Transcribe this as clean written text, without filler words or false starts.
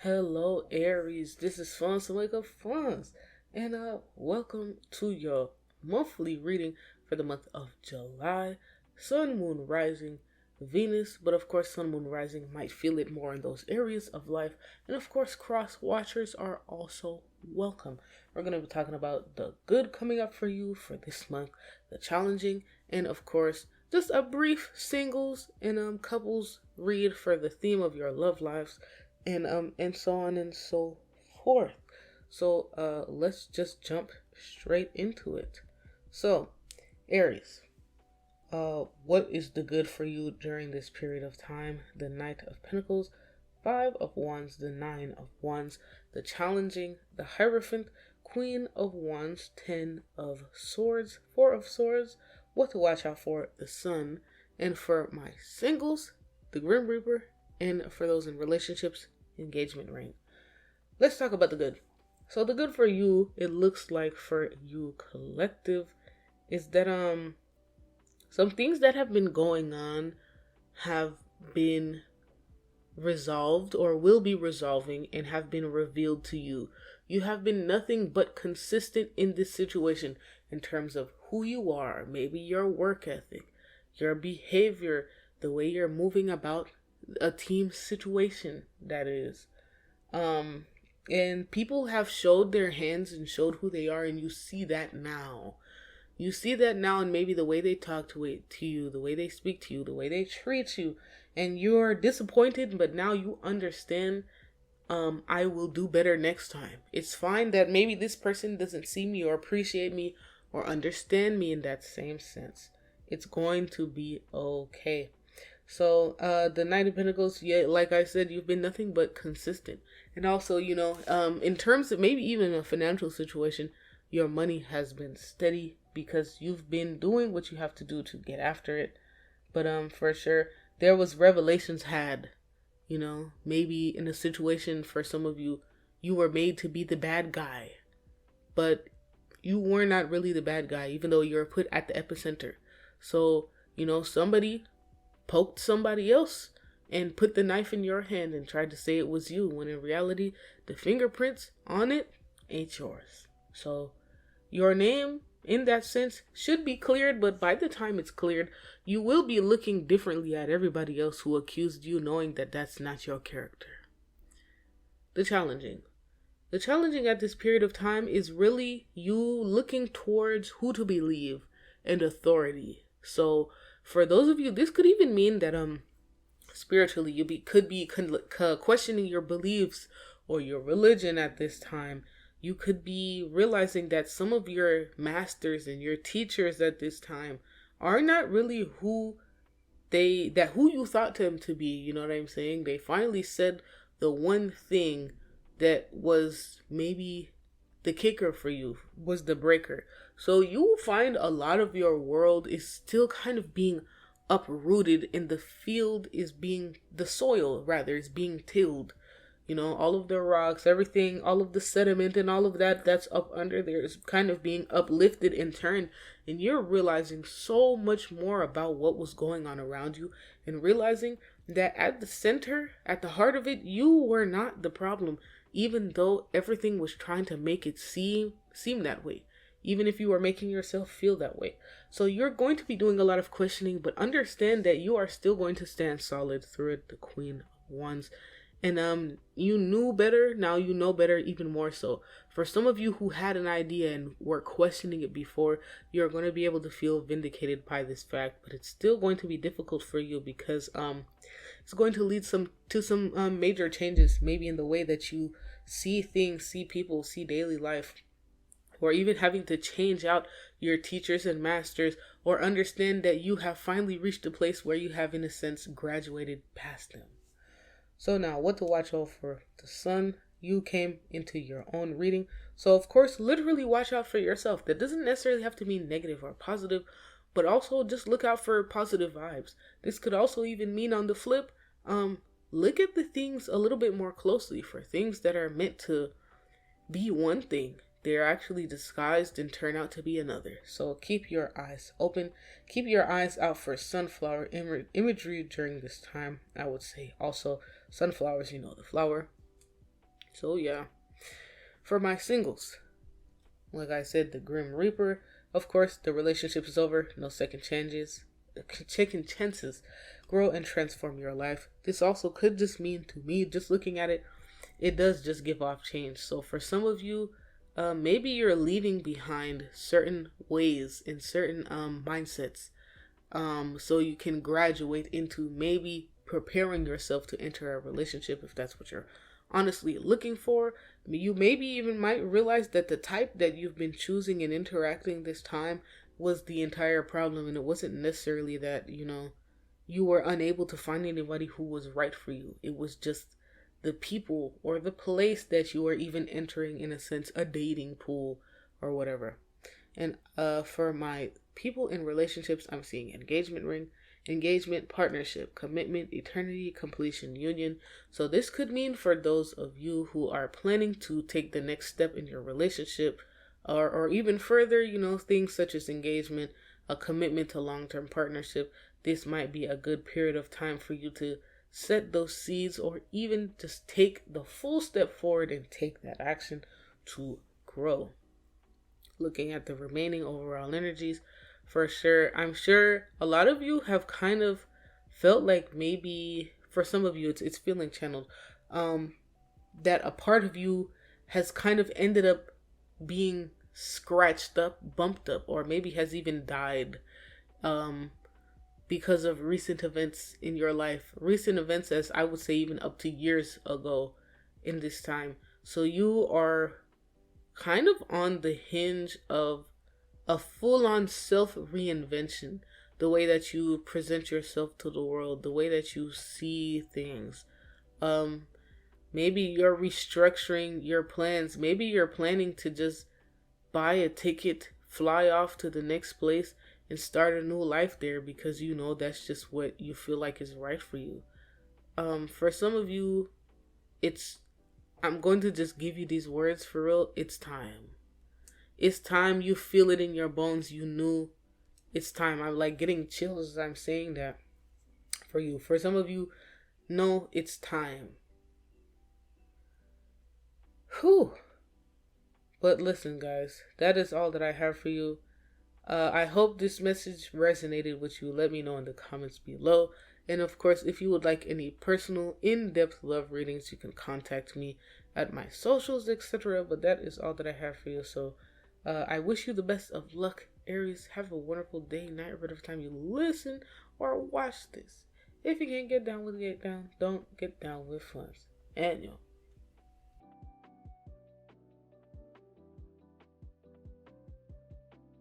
Hello, Aries. This is Fun to Wake Up Funds, and welcome to your monthly reading for the month of July. Sun, Moon, Rising, Venus, but of course, Sun, Moon, Rising might feel it more in those areas of life, and of course, cross watchers are also welcome. We're going to be talking about the good coming up for you for this month, the challenging, and of course, just a brief singles and couples read for the theme of your love lives and so on and so forth. So let's just jump straight into it. So, Aries, what is the good for you during this period of time? The Knight of Pentacles, Five of Wands, the Nine of Wands, the challenging, the Hierophant, Queen of Wands, Ten of Swords, Four of Swords, what to watch out for, the Sun, and for my singles, the Grim Reaper, and for those in relationships, engagement ring. Let's talk about the good. So the good for you, it looks like for you collective, is that some things that have been going on have been resolved or will be resolving and have been revealed to you. You have been nothing but consistent in this situation in terms of who you are, maybe your work ethic, your behavior, the way you're moving about a team situation, that is. Um, and people have showed their hands and showed who they are, and you see that now. You see that now, and maybe the way they talk to you, the way they speak to you, the way they treat you, and you're disappointed, but now you understand. I will do better next time. It's fine that maybe this person doesn't see me or appreciate me or understand me in that same sense. It's going to be okay. So, the Knight of Pentacles, yeah, like I said, you've been nothing but consistent. And also, in terms of maybe even a financial situation, your money has been steady because you've been doing what you have to do to get after it. But, for sure, there was revelations had, maybe in a situation for some of you, you were made to be the bad guy, but you were not really the bad guy, even though you're put at the epicenter. So, somebody poked somebody else and put the knife in your hand and tried to say it was you, when in reality, the fingerprints on it ain't yours. So your name, in that sense, should be cleared, but by the time it's cleared, you will be looking differently at everybody else who accused you, knowing that that's not your character. The challenging. The challenging at this period of time is really you looking towards who to believe and authority. So for those of you, this could even mean that spiritually you could be questioning your beliefs or your religion at this time. You could be realizing that some of your masters and your teachers at this time are not really who you thought them to be. You know what I'm saying? They finally said the one thing that was maybe the kicker for you, was the breaker. So you will find a lot of your world is still kind of being uprooted, and the soil rather is being tilled. All of the rocks, everything, all of the sediment and all of that that's up under there is kind of being uplifted and turned, and you're realizing so much more about what was going on around you, and realizing that at the center, at the heart of it, you were not the problem, even though everything was trying to make it seem that way, even if you are making yourself feel that way. So you're going to be doing a lot of questioning, but understand that you are still going to stand solid through it, the Queen of Wands. And you knew better, now you know better even more so. For some of you who had an idea and were questioning it before, you're going to be able to feel vindicated by this fact, but it's still going to be difficult for you because it's going to lead to some major changes, maybe in the way that you see things, see people, see daily life, or even having to change out your teachers and masters, or understand that you have finally reached a place where you have, in a sense, graduated past them. So now, what to watch out for the Sun? You came into your own reading. So, of course, literally watch out for yourself. That doesn't necessarily have to mean negative or positive, but also just look out for positive vibes. This could also even mean, on the flip, look at the things a little bit more closely. For things that are meant to be one thing, they're actually disguised and turn out to be another. So keep your eyes open. Keep your eyes out for sunflower imagery during this time. I would say also sunflowers, the flower. So yeah, for my singles, like I said, the Grim Reaper. Of course, the relationship is over. No second chances. Second chances grow and transform your life. This also could just mean, to me, just looking at it, it does just give off change. So for some of you, maybe you're leaving behind certain ways and certain mindsets, so you can graduate into maybe preparing yourself to enter a relationship if that's what you're honestly looking for. You maybe even might realize that the type that you've been choosing and interacting this time was the entire problem, and it wasn't necessarily that, you were unable to find anybody who was right for you. It was just the people or the place that you are even entering, in a sense, a dating pool or whatever. And for my people in relationships, I'm seeing engagement ring, engagement, partnership, commitment, eternity, completion, union. So this could mean for those of you who are planning to take the next step in your relationship, or even further, things such as engagement, a commitment to long-term partnership. This might be a good period of time for you to set those seeds, or even just take the full step forward and take that action to grow. Looking at the remaining overall energies, for sure, I'm sure a lot of you have kind of felt like, maybe for some of you it's feeling channeled, that a part of you has kind of ended up being scratched up, bumped up, or maybe has even died, because of recent events in your life. Recent events, as I would say, even up to years ago in this time. So you are kind of on the hinge of a full-on self-reinvention. The way that you present yourself to the world, the way that you see things. Maybe you're restructuring your plans. Maybe you're planning to just buy a ticket, fly off to the next place, and start a new life there, because that's just what you feel like is right for you. For some of you, I'm going to just give you these words for real. It's time. It's time. You feel it in your bones. You knew it's time. I'm like getting chills as I'm saying that for you. For some of you, no, it's time. Whew. But listen, guys, that is all that I have for you. I hope this message resonated with you. Let me know in the comments below. And of course, if you would like any personal, in-depth love readings, you can contact me at my socials, etc. But that is all that I have for you. So I wish you the best of luck, Aries. Have a wonderful day, night, whatever time you listen or watch this. If you can't get down with get down, don't get down with funds. And